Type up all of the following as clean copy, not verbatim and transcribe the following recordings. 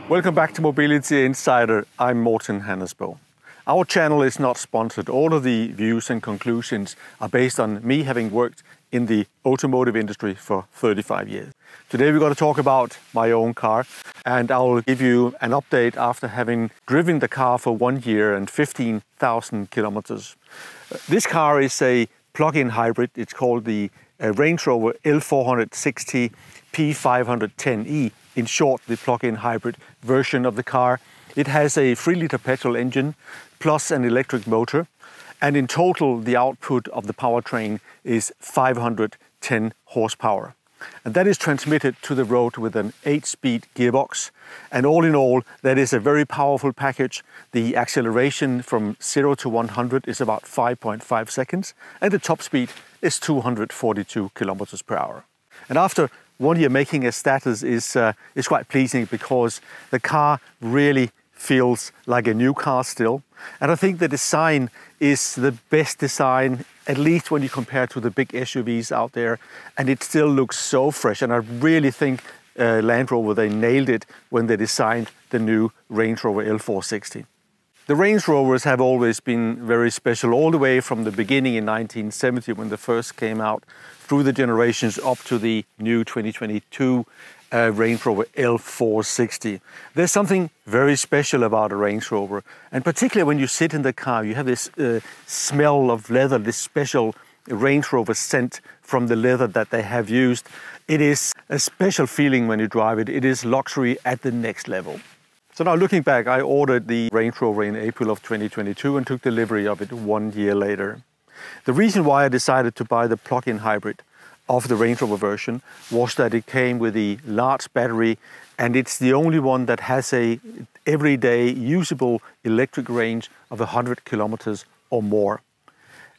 Welcome back to Mobility Insider. I'm Morten Hannesbo. Our channel is not sponsored. All of the views and conclusions are based on me having worked in the automotive industry for 35 years. Today we're going to talk about my own car, and I'll give you an update after having driven the car for 1 year and 15,000 kilometers. This car is a plug-in hybrid. It's called the Range Rover L460 P510e. In short, the plug-in hybrid version of the car. It has a 3-liter petrol engine plus an electric motor, and in total the output of the powertrain is 510 horsepower. And that is transmitted to the road with an 8-speed gearbox. And all in all, that is a very powerful package. The acceleration from 0 to 100 is about 5.5 seconds, and the top speed is 242 kilometers per hour. And after 1 year making a status is quite pleasing, because the car really feels like a new car still. And I think the design is the best design, at least when you compare to the big SUVs out there, and it still looks so fresh. And I really think Land Rover, they nailed it when they designed the new Range Rover L460. The Range Rovers have always been very special, all the way from the beginning in 1970 when they first came out, through the generations up to the new 2022 Range Rover L460. There's something very special about a Range Rover, and particularly when you sit in the car, you have this smell of leather, this special Range Rover scent from the leather that they have used. It is a special feeling when you drive it. It is luxury at the next level. So now looking back, I ordered the Range Rover in April of 2022 and took delivery of it 1 year later. The reason why I decided to buy the plug-in hybrid of the Range Rover version was that it came with a large battery, and it's the only one that has a everyday usable electric range of 100 kilometers or more.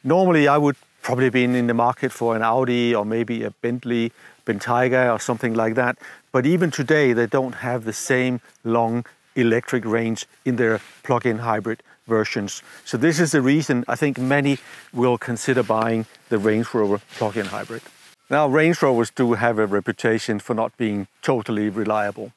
Normally I would probably be in the market for an Audi or maybe a Bentley Bentayga or something like that, but even today they don't have the same long electric range in their plug-in hybrid versions. So this is the reason I think many will consider buying the Range Rover plug-in hybrid. Now, Range Rovers do have a reputation for not being totally reliable.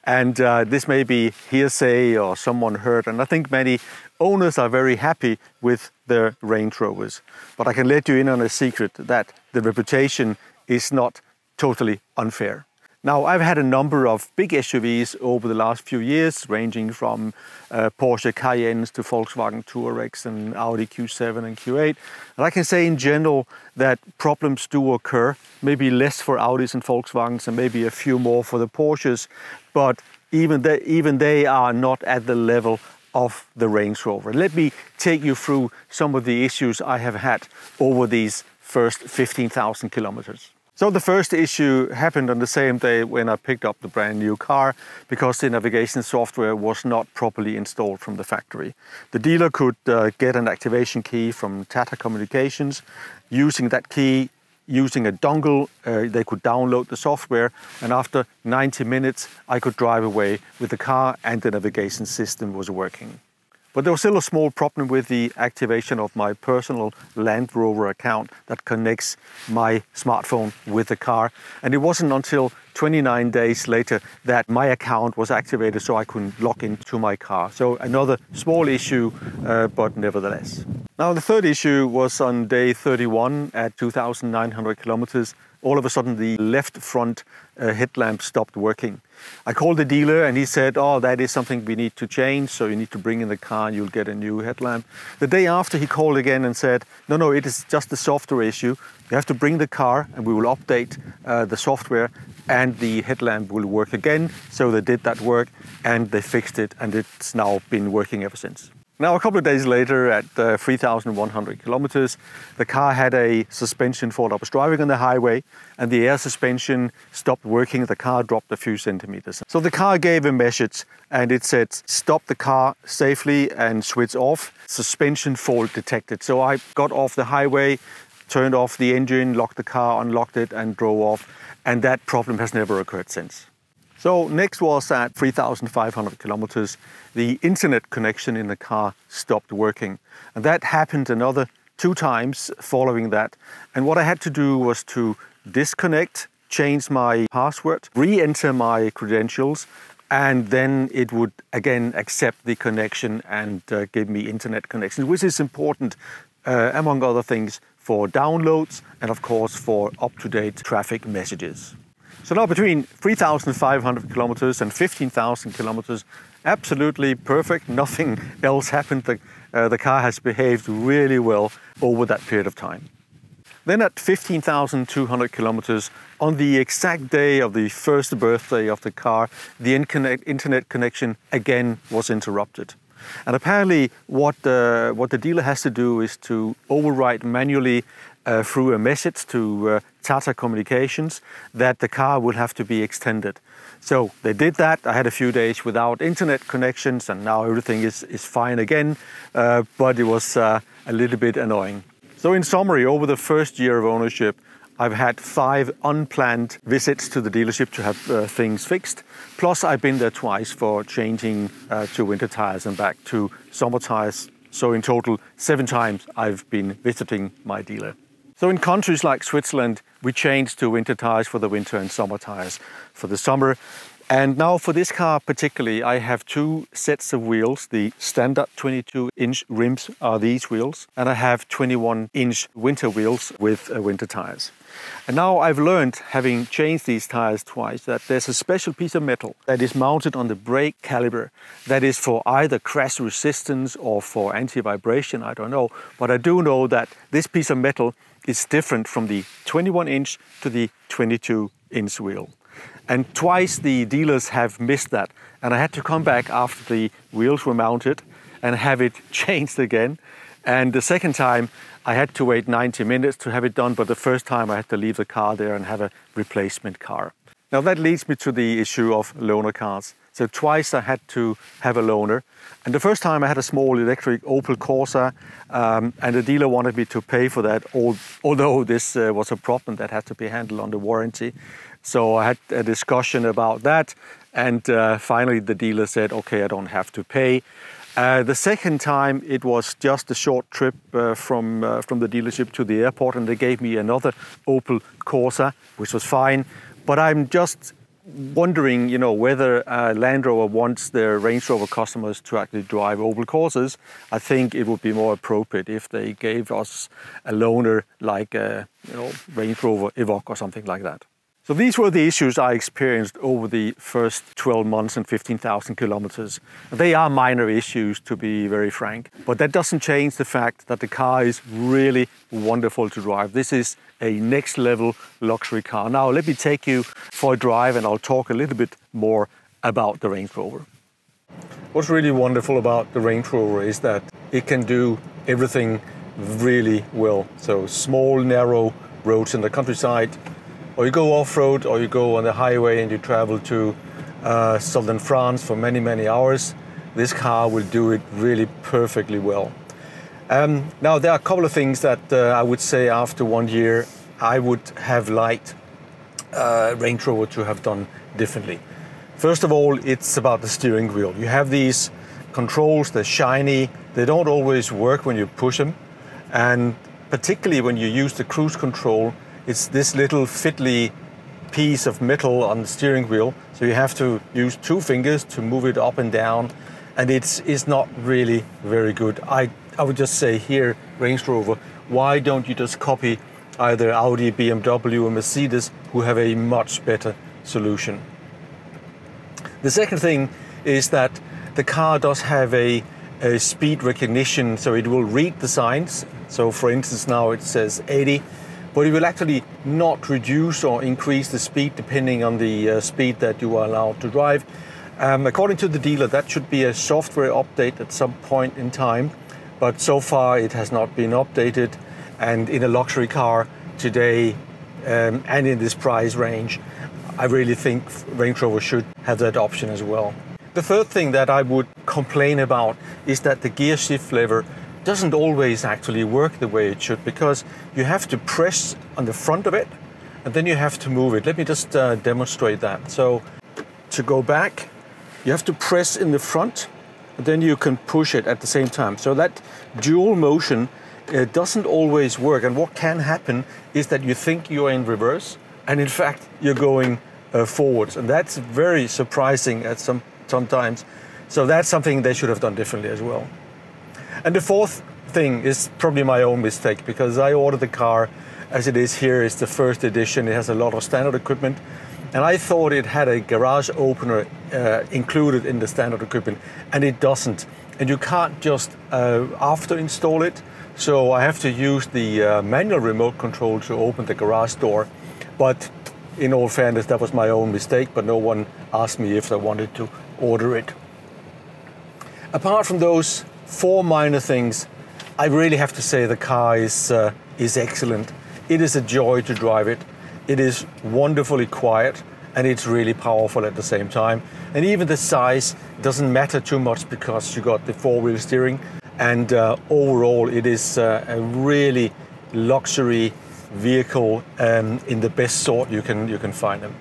And this may be hearsay or someone heard, and I think many owners are very happy with their Range Rovers. But I can let you in on a secret that the reputation is not totally unfair. Now, I've had a number of big SUVs over the last few years, ranging from Porsche Cayennes to Volkswagen Touaregs and Audi Q7 and Q8. And I can say in general that problems do occur, maybe less for Audis and Volkswagens and maybe a few more for the Porsches, but even they are not at the level of the Range Rover. Let me take you through some of the issues I have had over these first 15,000 kilometers. So the first issue happened on the same day when I picked up the brand new car, because the navigation software was not properly installed from the factory. The dealer could get an activation key from Tata Communications. Using that key, using a dongle, they could download the software, and after 90 minutes I could drive away with the car and the navigation system was working. But there was still a small problem with the activation of my personal Land Rover account that connects my smartphone with the car. And it wasn't until 29 days later that my account was activated so I could log into my car. So another small issue, but nevertheless. Now the third issue was on day 31 at 2,900 kilometers. All of a sudden the left front headlamp stopped working. I called the dealer and he said, oh, that is something we need to change, so you need to bring in the car and you'll get a new headlamp. The day after he called again and said, no, it is just a software issue. You have to bring the car and we will update the software and the headlamp will work again. So they did that work and they fixed it, and it's now been working ever since. Now, a couple of days later, at 3,100 kilometers, the car had a suspension fault. I was driving on the highway and the air suspension stopped working. The car dropped a few centimeters. So the car gave a message and it said, stop the car safely and switch off. Suspension fault detected. So I got off the highway, turned off the engine, locked the car, unlocked it and drove off. And that problem has never occurred since. So next was at 3,500 kilometers, the internet connection in the car stopped working. And that happened another 2 times following that. And what I had to do was to disconnect, change my password, re-enter my credentials, and then it would again accept the connection and give me internet connection, which is important, among other things, for downloads and of course for up-to-date traffic messages. So now between 3,500 kilometers and 15,000 kilometers, absolutely perfect. Nothing else happened. The car has behaved really well over that period of time. Then at 15,200 kilometers, on the exact day of the first birthday of the car, the internet connection again was interrupted. And apparently what the dealer has to do is to override manually through a message to Tata Communications that the car will have to be extended. So they did that. I had a few days without internet connections and now everything is fine again, but it was a little bit annoying. So in summary, over the first year of ownership, I've had 5 unplanned visits to the dealership to have things fixed. Plus I've been there twice for changing to winter tires and back to summer tires. So in total, 7 times I've been visiting my dealer. So in countries like Switzerland, we changed to winter tires for the winter and summer tires for the summer. And now for this car particularly, I have 2 sets of wheels. The standard 22-inch rims are these wheels, and I have 21-inch winter wheels with winter tires. And now I've learned, having changed these tires twice, that there's a special piece of metal that is mounted on the brake caliper that is for either crash resistance or for anti-vibration, I don't know. But I do know that this piece of metal is different from the 21-inch to the 22-inch wheel. And twice the dealers have missed that. And I had to come back after the wheels were mounted and have it changed again. And the second time I had to wait 90 minutes to have it done, but the first time I had to leave the car there and have a replacement car. Now that leads me to the issue of loaner cars. So twice I had to have a loaner. And the first time I had a small electric Opel Corsa, and the dealer wanted me to pay for that, although this was a problem that had to be handled under warranty. So I had a discussion about that, and finally the dealer said, okay, I don't have to pay. The second time it was just a short trip from the dealership to the airport, and they gave me another Opel Corsa, which was fine. But I'm just wondering, you know, whether Land Rover wants their Range Rover customers to actually drive Opel Corsas. I think it would be more appropriate if they gave us a loaner like a Range Rover Evoque or something like that. So these were the issues I experienced over the first 12 months and 15,000 kilometers. They are minor issues, to be very frank, but that doesn't change the fact that the car is really wonderful to drive. This is a next level luxury car. Now let me take you for a drive and I'll talk a little bit more about the Range Rover. What's really wonderful about the Range Rover is that it can do everything really well. So small, narrow roads in the countryside, or you go off-road, or you go on the highway and you travel to southern France for many, many hours. This car will do it really perfectly well. Now, there are a couple of things that I would say after 1 year I would have liked Range Rover to have done differently. First of all, it's about the steering wheel. You have these controls, they're shiny, they don't always work when you push them, and particularly when you use the cruise control, it's this little fiddly piece of metal on the steering wheel, so you have to use 2 fingers to move it up and down, and it's not really very good. I would just say here, Range Rover, why don't you just copy either Audi, BMW or Mercedes, who have a much better solution? The second thing is that the car does have a speed recognition, so it will read the signs. So for instance, now it says 80, but it will actually not reduce or increase the speed depending on the speed that you are allowed to drive. According to the dealer, that should be a software update at some point in time, but so far it has not been updated. And in a luxury car today, and in this price range, I really think Range Rover should have that option as well. The third thing that I would complain about is that the gear shift lever doesn't always actually work the way it should, because you have to press on the front of it and then you have to move it. Let me just demonstrate that. So to go back, you have to press in the front and then you can push it at the same time. So that dual motion doesn't always work, and what can happen is that you think you're in reverse and in fact you're going forwards, and that's very surprising at sometimes. So that's something they should have done differently as well. And the fourth thing is probably my own mistake, because I ordered the car as it is here. It's the first edition. It has a lot of standard equipment, and I thought it had a garage opener included in the standard equipment, and it doesn't. And you can't just after install it. So I have to use the manual remote control to open the garage door. But in all fairness, that was my own mistake, but no one asked me if I wanted to order it. Apart from those 4 minor things, I really have to say the car is excellent. It is a joy to drive it. It is wonderfully quiet, and it's really powerful at the same time. And even the size doesn't matter too much, because you got the 4-wheel steering. And overall, it is a really luxury vehicle in the best sort you can find them.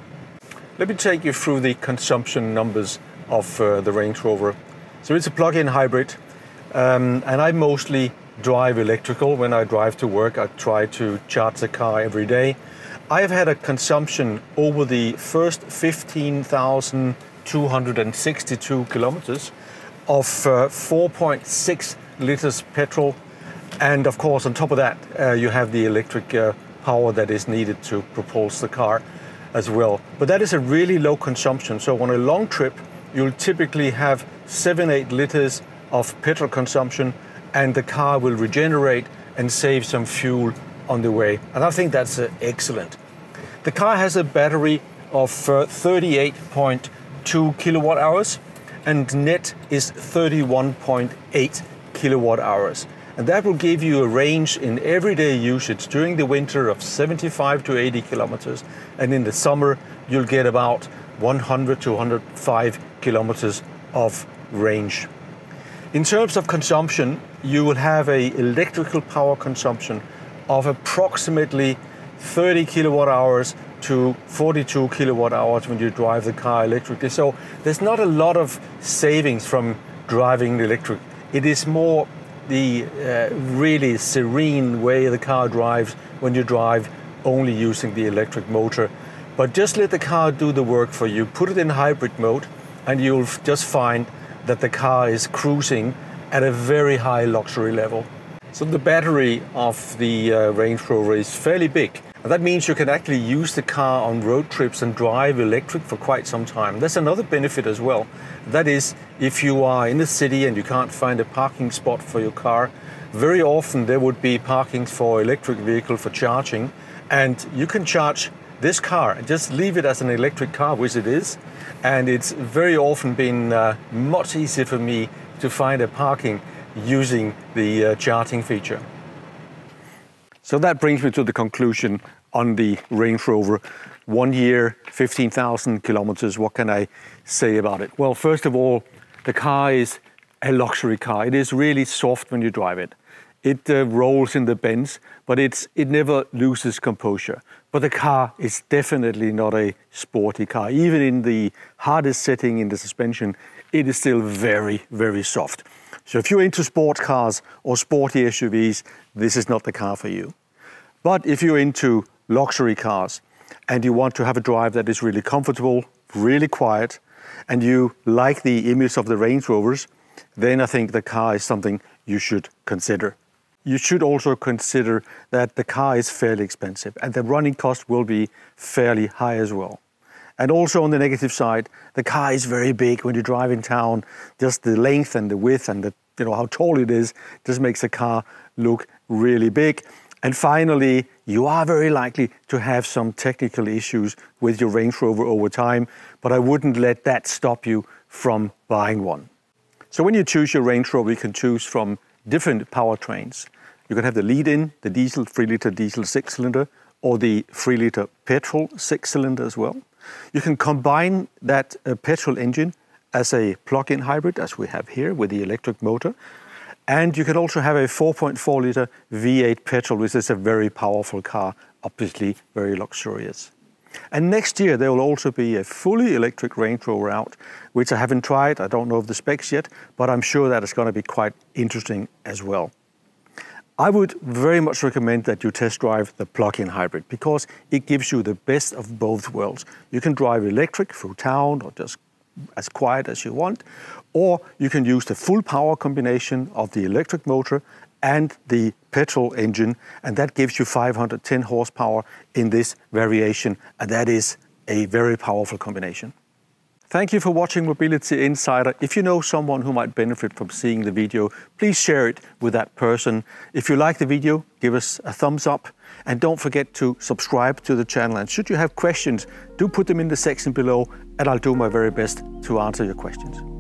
Let me take you through the consumption numbers of the Range Rover. So it's a plug-in hybrid, and I mostly drive electrical. When I drive to work, I try to charge the car every day. I have had a consumption over the first 15,262 kilometers of 4.6 liters petrol, and of course on top of that you have the electric power that is needed to propulse the car as well. But that is a really low consumption. So on a long trip you'll typically have 7-8 liters of petrol consumption, and the car will regenerate and save some fuel on the way, and I think that's excellent. The car has a battery of 38.2 kilowatt hours, and net is 31.8 kilowatt hours. And that will give you a range in everyday usage during the winter of 75 to 80 kilometers. And in the summer, you'll get about 100 to 105 kilometers of range. In terms of consumption, you will have an electrical power consumption of approximately 30 kilowatt hours to 42 kilowatt hours when you drive the car electrically. So there's not a lot of savings from driving electric. It is more the really serene way the car drives when you drive only using the electric motor. But just let the car do the work for you. Put it in hybrid mode, and you'll just find that the car is cruising at a very high luxury level. So the battery of the Range Rover is fairly big. And that means you can actually use the car on road trips and drive electric for quite some time. That's another benefit as well. That is, if you are in the city and you can't find a parking spot for your car, very often there would be parkings for electric vehicle for charging, and you can charge this car and just leave it as an electric car, which it is. And it's very often been much easier for me to find a parking using the charging feature. So that brings me to the conclusion on the Range Rover. 1 year, 15,000 kilometers. What can I say about it? Well, first of all, the car is a luxury car. It is really soft when you drive it. It rolls in the bends, but it never loses composure. But the car is definitely not a sporty car. Even in the hardest setting in the suspension, it is still very, very soft. So if you're into sports cars or sporty SUVs, this is not the car for you. But if you're into luxury cars and you want to have a drive that is really comfortable, really quiet, and you like the image of the Range Rovers, then I think the car is something you should consider. You should also consider that the car is fairly expensive and the running cost will be fairly high as well. And also on the negative side, the car is very big when you drive in town. Just the length and the width and how tall it is just makes the car look really big. And finally, you are very likely to have some technical issues with your Range Rover over time, but I wouldn't let that stop you from buying one. So when you choose your Range Rover, you can choose from different powertrains. You can have the lead-in, the diesel, 3-liter diesel 6-cylinder, or the 3-liter petrol 6-cylinder as well. You can combine that petrol engine as a plug-in hybrid, as we have here with the electric motor. And you can also have a 4.4-liter V8 petrol, which is a very powerful car, obviously very luxurious. And next year there will also be a fully electric Range Rover out, which I haven't tried. I don't know of the specs yet, but I'm sure that it's going to be quite interesting as well. I would very much recommend that you test drive the plug-in hybrid because it gives you the best of both worlds. You can drive electric through town or just as quiet as you want, or you can use the full power combination of the electric motor and the petrol engine, and that gives you 510 horsepower in this variation, and that is a very powerful combination. Thank you for watching Mobility Insider. If you know someone who might benefit from seeing the video, please share it with that person. If you like the video, give us a thumbs up, and don't forget to subscribe to the channel. And should you have questions, do put them in the section below, and I'll do my very best to answer your questions.